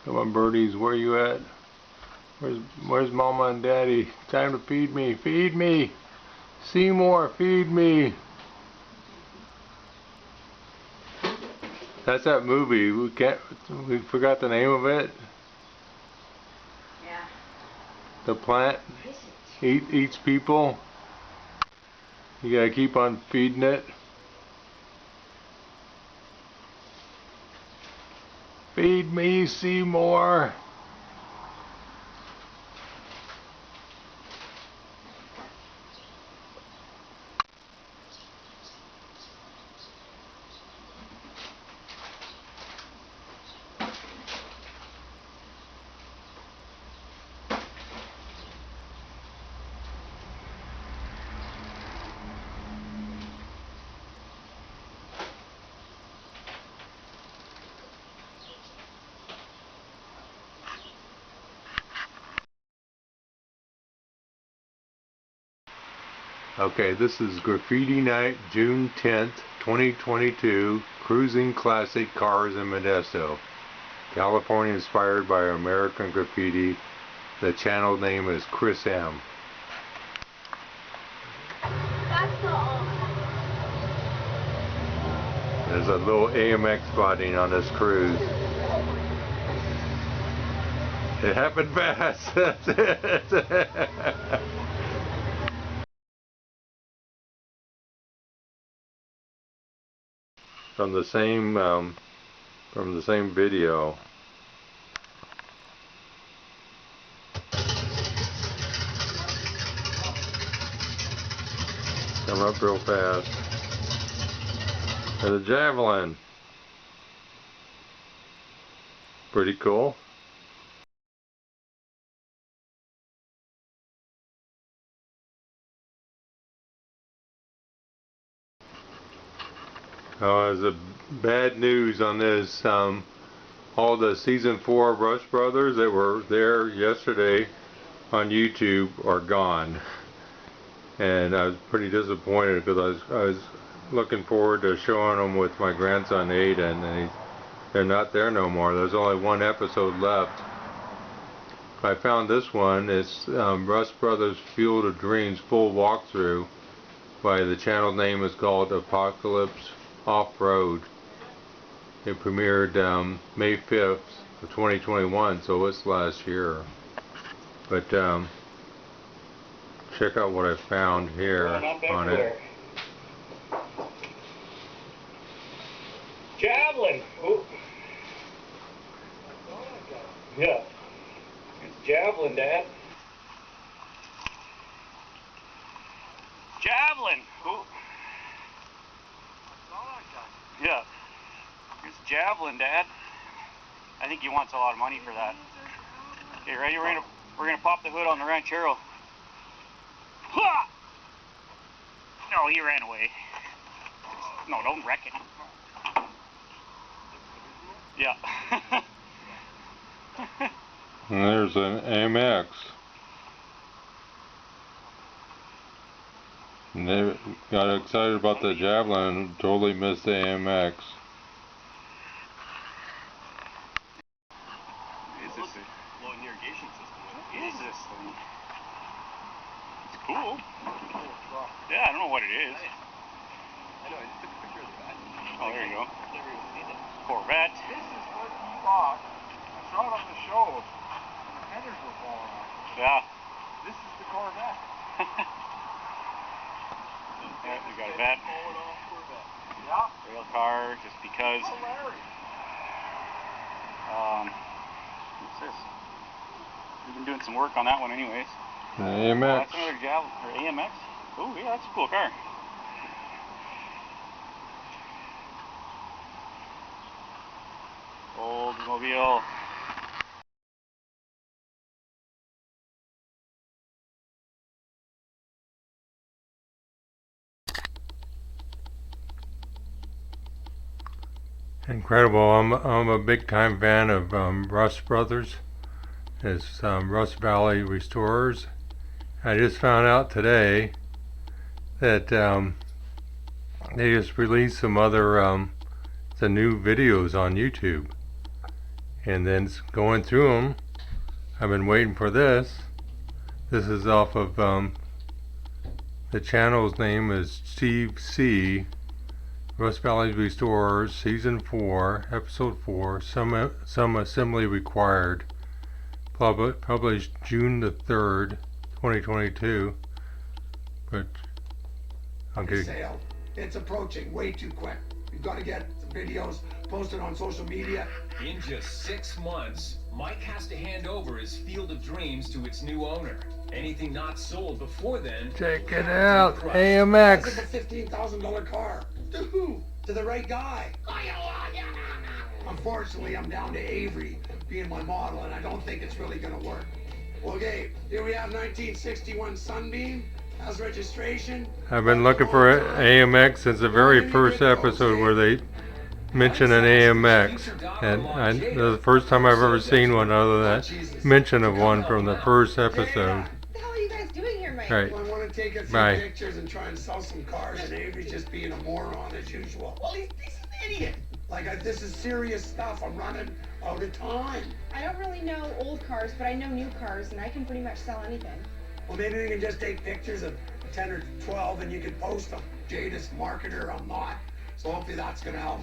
Come on, birdies, where you at? Where's Mama and Daddy? Time to feed me. Feed me. Seymour, feed me. That's that movie. We forgot the name of it. Yeah. The plant eats people. You gotta keep on feeding it. Feed me, Seymour. Okay, this is Graffiti Night, June 10th, 2022, Cruising Classic Cars in Modesto. California inspired by American graffiti. The channel name is Chris M. There's a little AMX spotting on this cruise. It happened fast. From the same video. Come up real fast. And a Javelin. Pretty cool. There's a bad news on this. All the season 4 Rush Brothers that were there yesterday on YouTube are gone, and I was pretty disappointed because I was looking forward to showing them with my grandson Aiden, and they're not there no more. There's only one episode left. I found this one. It's Rush Brothers Field of Dreams full walkthrough. By the channel name is called Apocalypse Off-Road. It premiered May 5th of 2021, so it's last year. But check out what I found here on it. Javelin! Ooh. Yeah. It's Javelin, Dad. Javelin! Ooh. Yeah. It's Javelin, Dad. I think he wants a lot of money for that. Okay, ready? We're gonna pop the hood on the Ranchero. Ha! No, he ran away. No, don't wreck it. Yeah. And there's an AMX. And they got excited about the Javelin and totally missed the AMX. Is this a floating irrigation system? What is this thing? It's cool. Yeah, I don't know what it is. I know, I just took a picture of the bat. Oh, there you go. Corvette. This is what he bought. I saw it on the show. The fenders were falling off. Yeah. This is the Corvette. Yeah, we got a vet. Yeah. Rail car, just because. Hilarious. What's this? We've been doing some work on that one anyways. AMX. That's another Javelin, or AMX. Oh yeah, that's a cool car. Oldsmobile. Incredible. I'm a big time fan of Rush Brothers. It's Rush Valley Restorers. I just found out today that they just released some other some new videos on YouTube, and then going through them. I've been waiting for this. This is off of the channel's name is Steve C. Rust Valley Restorers, Season 4, Episode 4, Some Assembly Required. Published June the 3rd, 2022. But okay. Sale. It's approaching way too quick. We've got to get some videos posted on social media. In just 6 months, Mike has to hand over his Field of Dreams to its new owner. Anything not sold before then. Check it out, It's AMX. a $15,000 car. To who? To the right guy. Unfortunately, I'm down to Avery being my model, and I don't think it's really gonna work. Okay, here we have 1961 Sunbeam. Has registration. I've been looking for AMX since the very first episode where they mention an AMX, and this is the first time I've ever seen one other than mention of one from the first episode. What the hell are you guys doing here, Mike? Right. I want to take a few Bye. pictures and try and sell some cars, and Avery's just being a moron as usual. Well, he's an idiot. Like, this is serious stuff. I'm running out of time. I don't really know old cars, but I know new cars, and I can pretty much sell anything. Well, maybe we can just take pictures of 10 or 12 and you can post them. Jadis marketer, I'm not. So hopefully that's gonna help.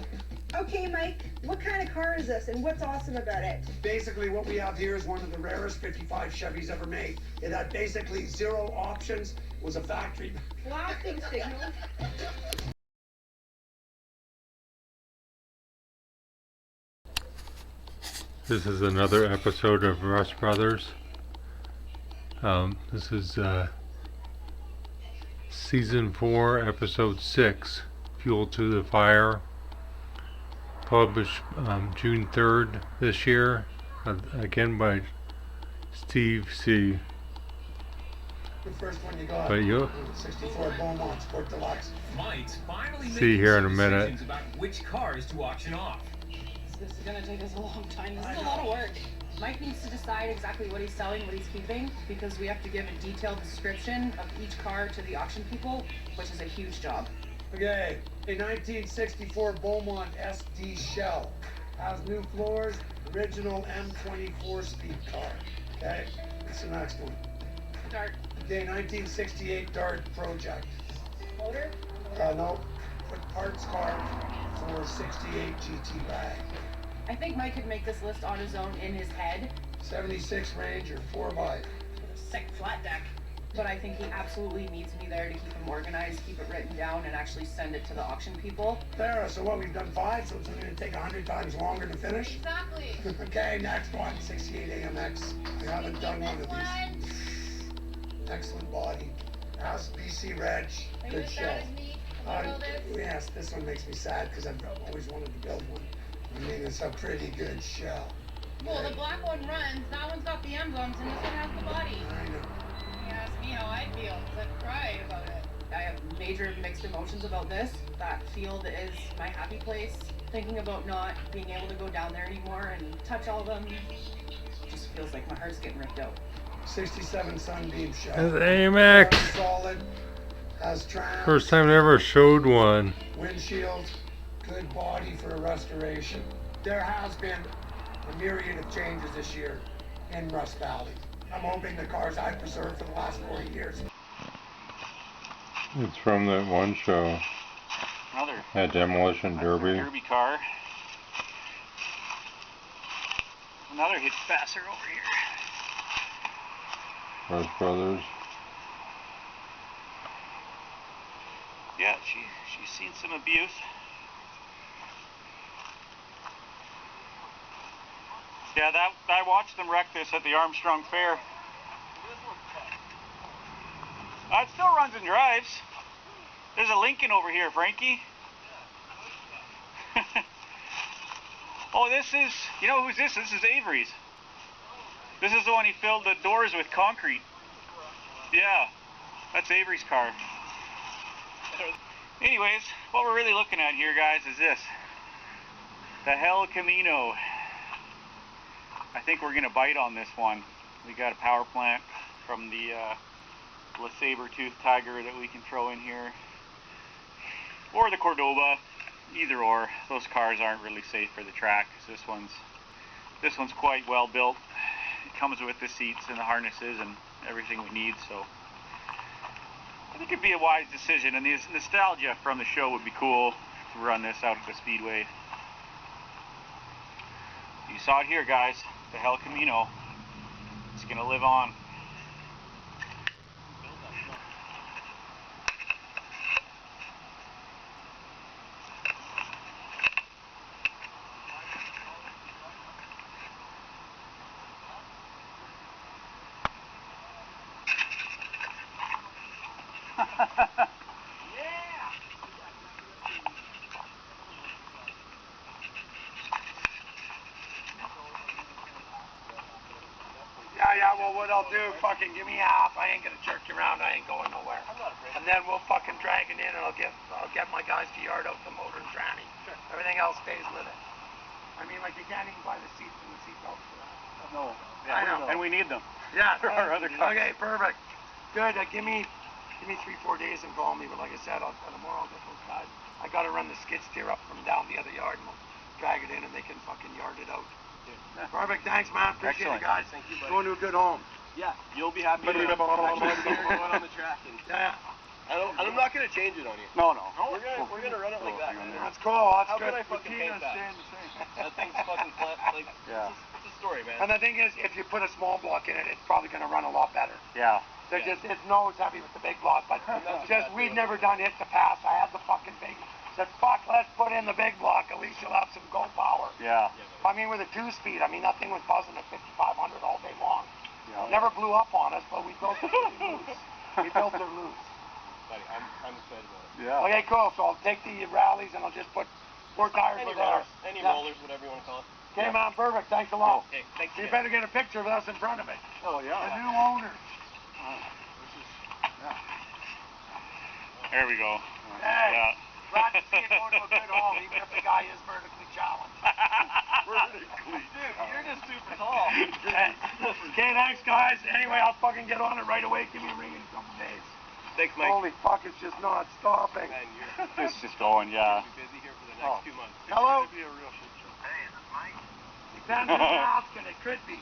Okay, Mike, what kind of car is this, and what's awesome about it? Basically, what we have here is one of the rarest 55 Chevys ever made. It had basically 0 options. It was a factory. Blasting signals. This is another episode of Rust Brothers. This is Season 4, Episode 6, Fuel to the Fire. Published June 3rd this year. Again by Steve C. The first one you got. But you'll 64 Beaumont Sport Deluxe. Mike's finally see making here in a some minute. decisions about which cars to auction off. This is gonna take us a long time. This is a lot of work. Mike needs to decide exactly what he's selling, what he's keeping, because we have to give a detailed description of each car to the auction people, which is a huge job. Okay, a 1964 Beaumont SD Shell. Has new floors, original M24 speed car. Okay, what's the next one? Start. Okay, 1968 Dart Project. Motor? No, quick parts car for 68 GT bag. I think Mike could make this list on his own in his head. 76 Ranger 4x. Sick flat deck. But I think he absolutely needs me there to keep him organized, keep it written down, and actually send it to the auction people. There, so what, we've done 5, so it's going to take 100 times longer to finish? Exactly. Okay, next one, 68 AMX. I haven't done one of these. Excellent body. House BC Reg. Good show. Yes, this one makes me sad because I've always wanted to build one. I mean, it's a pretty good shell. Well, the black one runs, that one's got the emblems, and this one has the body. I know. You ask me how I feel, because I've cried about it. I have major mixed emotions about this. That field is my happy place. Thinking about not being able to go down there anymore and touch all of them just feels like my heart's getting ripped out. 67 Sunbeam shell. That's AMX. Solid. Has trams. First time they ever showed one. Windshield. Good body for a restoration. There has been a myriad of changes this year in Rust Valley. I'm hoping the cars I've preserved for the last 40 years. It's from that one show. Another At Demolition Derby. derby car. Another hit passer over here. Rust Brothers. Yeah, she's seen some abuse. Yeah, I watched them wreck this at the Armstrong Fair. It still runs and drives. There's a Lincoln over here, Frankie. Oh, this is, you know who's this? This is Avery's. This is the one he filled the doors with concrete. Yeah, that's Avery's car. Anyways, what we're really looking at here, guys, is this. The Hell Camino. I think we're going to bite on this one. We got a power plant from the saber-tooth tiger that we can throw in here. Or the Cordoba. Either or. Those cars aren't really safe for the track. This one's This one's quite well built. It comes with the seats and the harnesses and everything we need, so I think it'd be a wise decision, and the nostalgia from the show would be cool to run this out at the Speedway. You saw it here, guys. The Hell Camino. It's gonna live on. Yeah, well, what I'll do, fucking give me half. I ain't gonna jerk you around. I ain't going nowhere. And then we'll fucking drag it in, and I'll get my guys to yard out the motor and tranny. Sure. Everything else stays with it. I mean, like, you can't even buy the seats and the seat belts for that. No. Yeah, I know. And we need them. Yeah. For our other cars. Okay, perfect. Good. Give me 3-4 days and call me. But like I said, tomorrow I'll get those guys. I gotta run the skid steer up from down the other yard, and we'll drag it in, and they can fucking yard it out. Yeah. Perfect. Thanks, man. Appreciate Excellent. it, guys. Thank you, buddy. Going to a good home. Yeah, you'll be happy to actually see her going on the track. And Yeah. I'm not gonna change it on you. No. We're gonna run it like that, man. That's cool. That's How good. could I fucking paint that? That thing's fucking flat. Like, Yeah. it's a story, man. And the thing is, if you put a small block in it, it's probably going to run a lot better. Yeah. They're just, it's nose heavy with the big block, but just, we'd never done hit to pass. I had the fucking big, said, fuck, let's put in the big block. At least you'll have some go power. Yeah. I mean, with a 2-speed, I mean, that thing was buzzing at 5,500 all day long. Yeah. Never blew up on us, but we built it loose. We built it loose. Buddy, I'm excited about it. Yeah. Okay, cool. So I'll take the rallies and I'll just put 4 tires Any for there. rollers, any Yeah. rollers, whatever you want to call it. Okay, man, perfect. Thanks a lot. Okay, thanks. You better get a picture of us in front of it. Oh, The yeah. new owners. There we go. Hey, Yeah. glad to see it go to a good home, even if the guy is vertically challenged. Dude, you're just super tall. Okay, thanks, guys. Anyway, I'll fucking get on it right away. Give me a ring in a couple days. Thanks, Mike. Holy fuck, it's just not stopping. Man, It's just going, yeah. you're gonna be busy here for the next 2 months. Hello? It's gonna be a real shit show. Depends who's asking. It could be.